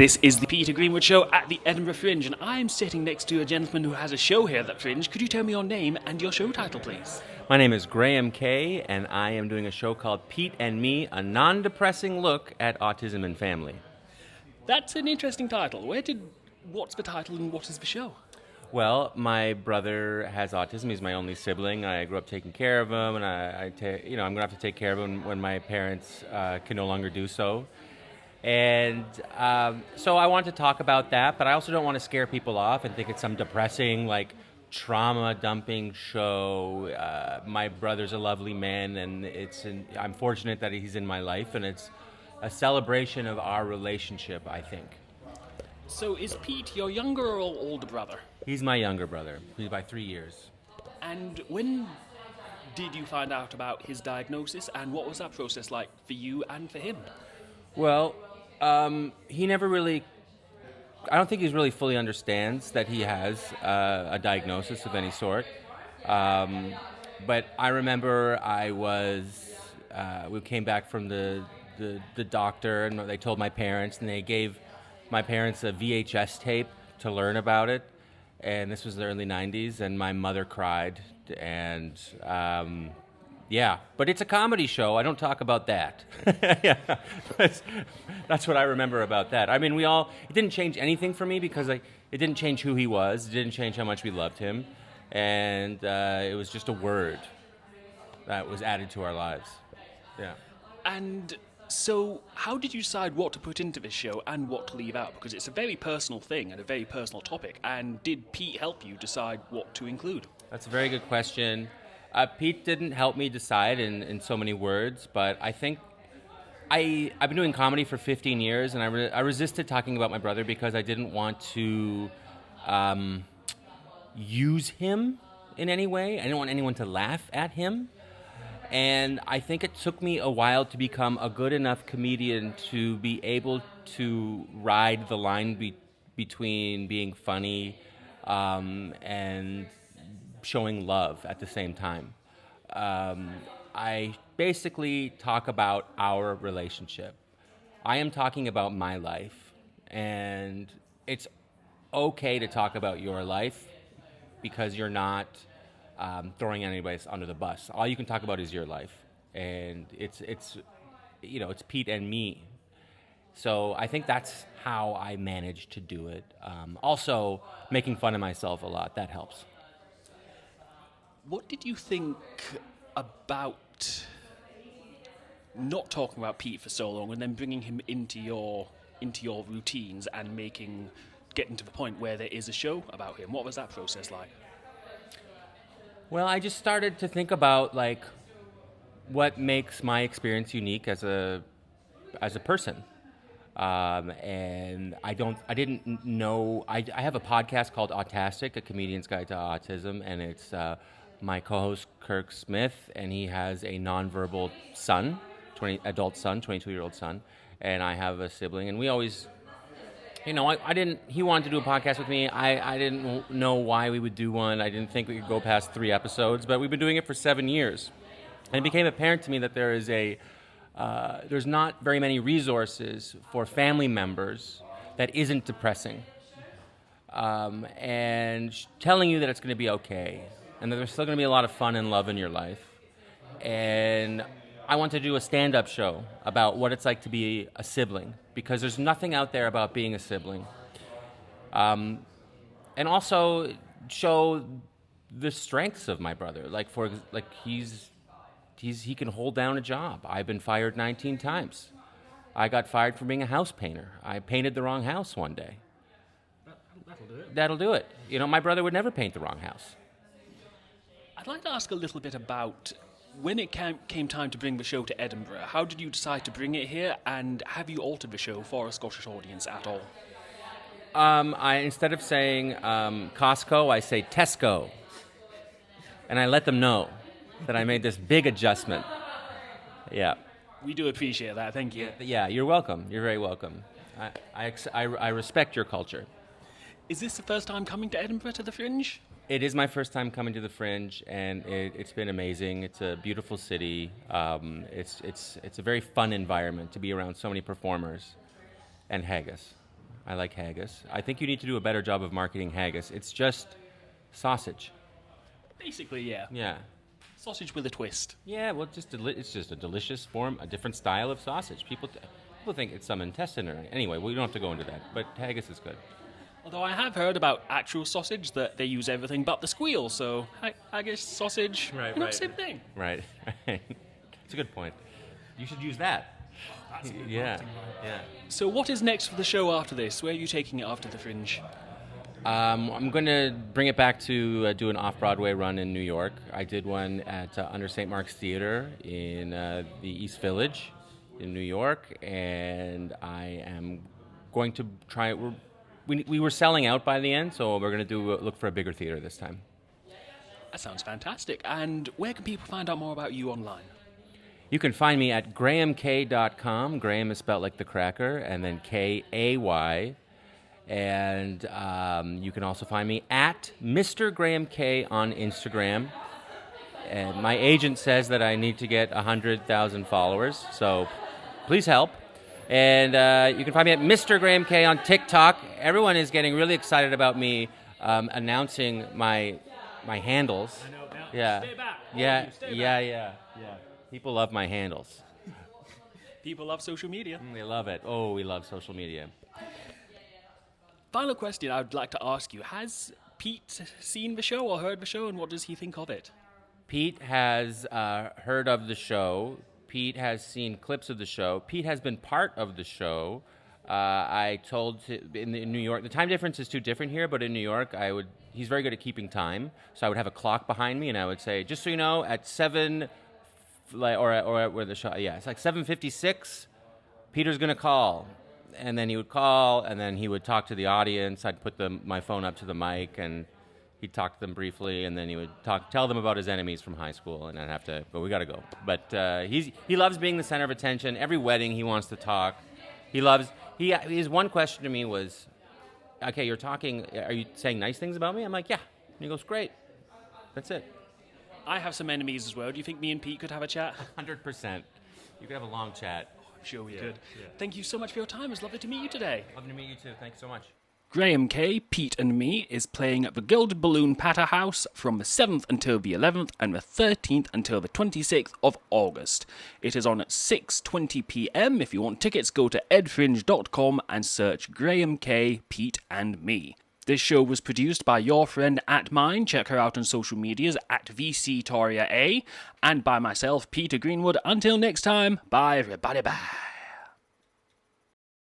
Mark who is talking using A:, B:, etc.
A: This is the Peter Greenwood Show at the Edinburgh Fringe, and I'm sitting next to a gentleman who has a show here at the Fringe. Could you tell me your name and your show title, please?
B: My name is Graham Kay, and I am doing a show called Pete and Me, a non-depressing look at autism and family.
A: That's an interesting title. What's the title and what is the show?
B: Well, my brother has autism. He's my only sibling. I grew up taking care of him, and I'm going to have to take care of him when my parents can no longer do so. And so I want to talk about that, but I also don't want to scare people off and think it's some depressing, trauma dumping show. My brother's a lovely man, and I'm fortunate that he's in my life, and it's a celebration of our relationship, I think.
A: So is Pete your younger or older brother?
B: He's my younger brother. He's by 3 years.
A: And when did you find out about his diagnosis, and what was that process like for you and for him?
B: Well, he never really, I don't think he really fully understands that he has a diagnosis of any sort. But I remember we came back from the doctor, and they told my parents, and they gave my parents a VHS tape to learn about it. And this was the early 90s, and my mother cried. And but it's a comedy show. I don't talk about that. Yeah, that's what I remember about that. I mean, it didn't change anything for me because it didn't change who he was. It didn't change how much we loved him. And it was just a word that was added to our lives. Yeah.
A: And so how did you decide what to put into this show and what to leave out? Because it's a very personal thing and a very personal topic. And did Pete help you decide what to include?
B: That's a very good question. Pete didn't help me decide in so many words, but I think I've been doing comedy for 15 years, and I resisted talking about my brother because I didn't want to use him in any way. I didn't want anyone to laugh at him. And I think it took me a while to become a good enough comedian to be able to ride the line between being funny and showing love at the same time. I basically talk about our relationship. I am talking about my life, and it's okay to talk about your life because you're not throwing anybody under the bus. All you can talk about is your life, and it's Pete and me. So I think that's how I managed to do it. Also, making fun of myself a lot, that helps.
A: What did you think about not talking about Pete for so long and then bringing him into your routines and getting to the point where there is a show about him? What was that process like?
B: Well, I just started to think about what makes my experience unique as a person. And I didn't know. I have a podcast called Autistic, A Comedian's Guide to Autism, and it's my co-host Kirk Smith, and he has a nonverbal son, 22-year-old son, and I have a sibling, and we always, he wanted to do a podcast with me. I didn't know why we would do one. I didn't think we could go past 3 episodes, but we've been doing it for 7 years, and it became apparent to me that there's not very many resources for family members that isn't depressing, and telling you that it's going to be okay, and that there's still going to be a lot of fun and love in your life. And I want to do a stand-up show about what it's like to be a sibling, because there's nothing out there about being a sibling. And also show the strengths of my brother. He can hold down a job. I've been fired 19 times. I got fired for being a house painter. I painted the wrong house one day. That'll do it. My brother would never paint the wrong house.
A: I'd like to ask a little bit about when it came time to bring the show to Edinburgh. How did you decide to bring it here, and have you altered the show for a Scottish audience at all?
B: Instead of saying Costco, I say Tesco. And I let them know that I made this big adjustment. Yeah.
A: We do appreciate that, thank you.
B: Yeah, you're welcome. You're very welcome. I respect your culture.
A: Is this the first time coming to Edinburgh to the Fringe?
B: It is my first time coming to the Fringe, and it's been amazing. It's a beautiful city. It's a very fun environment to be around so many performers and haggis. I like haggis. I think you need to do a better job of marketing haggis. It's just sausage.
A: Basically, yeah.
B: Yeah.
A: Sausage with a twist.
B: Yeah, well, it's just a delicious form, a different style of sausage. People think it's some intestine or anyway. We don't have to go into that, but haggis is good.
A: Although I have heard about actual sausage that they use everything but the squeal, so I guess sausage, same thing.
B: Right. It's a good point. You should use that. Yeah.
A: So what is next for the show after this? Where are you taking it after the Fringe?
B: I'm going to bring it back to do an off-Broadway run in New York. I did one at Under St. Mark's Theater in the East Village in New York, and I am going to try. We were selling out by the end, so we're going to look for a bigger theater this time.
A: That sounds fantastic. And where can people find out more about you online?
B: You can find me at grahamk.com. Graham is spelled like the cracker, and then K-A-Y. And you can also find me at Mr. Graham K on Instagram. And my agent says that I need to get 100,000 followers, so please help. And you can find me at Mr. Graham K on TikTok. Everyone is getting really excited about me announcing my handles.
A: I know. Now,
B: Yeah.
A: Stay back.
B: Yeah. People love my handles.
A: People love social media.
B: They love it. Oh, we love social media.
A: Final question I'd like to ask you. Has Pete seen the show or heard the show, and what does he think of it?
B: Pete has heard of the show. Pete has seen clips of the show. Pete has been part of the show. I told in New York, the time difference is too different here, but in New York, he's very good at keeping time. So I would have a clock behind me, and I would say, just so you know, at 7, or where the show, it's like 7:56, Peter's going to call. And then he would call, and then he would talk to the audience. I'd put my phone up to the mic, and he'd talk to them briefly, and then he would tell them about his enemies from high school, and I'd have to, but we got to go. But he loves being the center of attention. Every wedding, he wants to talk. His one question to me was, okay, you're talking, are you saying nice things about me? I'm like, yeah. And he goes, great. That's it.
A: I have some enemies as well. Do you think me and Pete could have a chat?
B: 100%. You could have a long chat.
A: I'm sure we could. Yeah. Thank you so much for your time. It was lovely to meet you today.
B: Lovely to meet you too. Thanks so much.
A: Graham K, Pete and Me is playing at the Gilded Balloon Patter House from the 7th until the 11th and the 13th until the 26th of August. It is on at 6:20 p.m. If you want tickets, go to edfringe.com and search Graham K, Pete and Me. This show was produced by your friend at mine. Check her out on social medias at VCToriaA, and by myself, Peter Greenwood. Until next time, bye everybody, bye.